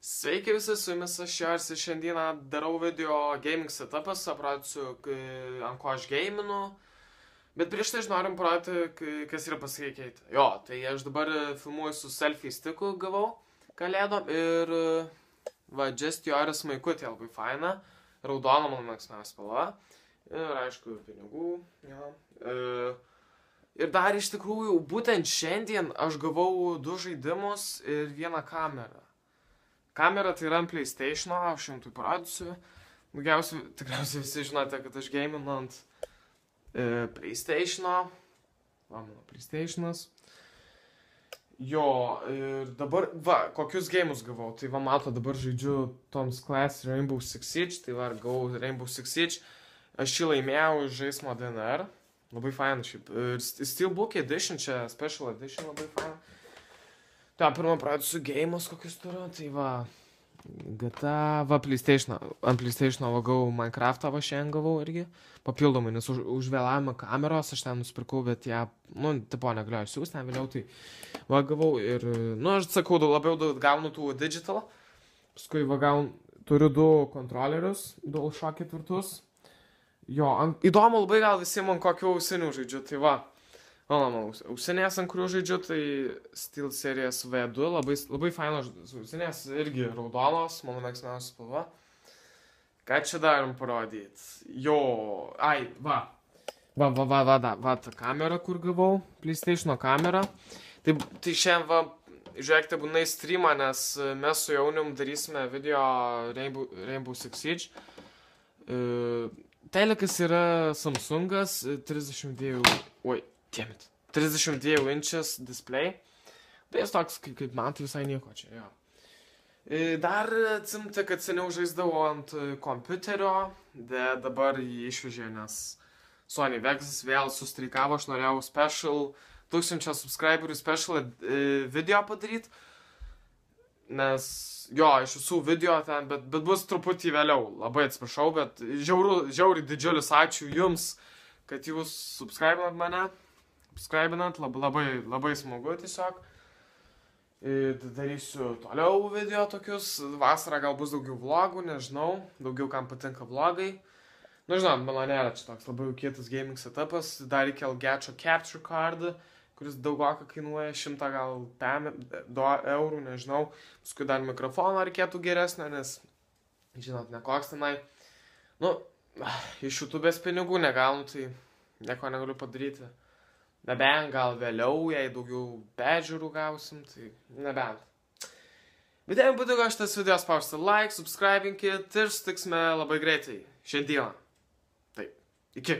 Sveiki visi, su jumis aš Jars ir šiandieną darau video gaming setupas, apradysiu, ant ko aš gaminu. Bet prieš tai aš norim parodyti, kas yra pasikeitę. Jo, tai aš dabar filmuoju su selfie stiku gavau kalėdom ir va, Just Joris maikutė labai faina, raudona mano mėgstamiausia spalva ir aišku pinigų. Jo. Ir dar iš tikrųjų, būtent šiandien aš gavau 2 žaidimus ir 1 kamerą. Kamera tai yra ant PlayStation, aš jums tai parodysiu. Tikriausiai visi žinote, kad aš gaminu ant PlayStation. Va, mano PlayStation'as. Jo, ir dabar, va, kokius game'us gavau. Tai va, mato, dabar žaidžiu Tom's Class Rainbow Six Siege. Tai va, gavau Rainbow Six Siege. Aš jį laimėjau iš žaismo DNR. Labai faina šiaip. Ir Steelbook Edition, čia Special Edition labai faina. Tai pirmą pradėsiu game'us kokius turiu, tai va, GTA, va, PlayStation, ant PlayStation gavau Minecraft'ą va šiandien gavau irgi, papildomai, nes už vėlavimą kameros aš ten nusipirkau, bet ją, nu, tipo negalėjau siūsti, ten vėliau, tai va gavau ir, nu, aš sakau, labiau gaunu tų digital, paskui va turiu 2 kontrolerius, DualShock 4, jo, įdomu labai gal visiems ant kokių ausinių žaidžiu, tai va. Mano ausinės, ant kurių žaidžiu, tai SteelSeries V2, labai fainos ausinės, irgi raudonos, mano mėgstamiausia spalva. Ką čia darom parodyti? Jo, ai, va, ta kamera, kur gavau, PlayStation kamera. Tai šiandien, va, žiūrėkite, būnai streamą, nes mes su Jaunium darysime video Rainbow Six Siege. Telekas yra Samsungas, 32 inches display. Tai jis toks, kaip man, tai visai nieko čia, jo. Dar atsimti, kad seniau žaisdavau ant kompiuterio, bet dabar jį išvežė, nes Sony Vegas vėl sustreikavo, aš norėjau special 1000 subscriberių special video padaryti, nes, jo, iš visų video ten, bet bus truputį vėliau, labai atsiprašau, bet žiauriai didžiulis ačiū jums, kad jūs subscribinat mane. Labai smagu tiesiog. Darysiu toliau video tokius. Vasarą gal bus daugiau vlogų, nežinau. Daugiau kam patinka vlogai. Nu, žinot, mano nėra čia toks labai kietas gaming setupas. Dar reikia Elgato Capture Card, kuris daugoką kainuoja 100 gal 2 eurų, nežinau. Paskui dar mikrofoną reikėtų geresnę, nes, žinot, nekoks tenai. Nu, iš YouTube'ės pinigų negaunu, tai nieko negaliu padaryti. Nebent gal vėliau, jei daugiau peržiūrų gausim, tai nebent. Bet jeigu patiko šitas video, spauskite like, subscribinkit ir sutiksime labai greitai šiandieną. Taip, iki.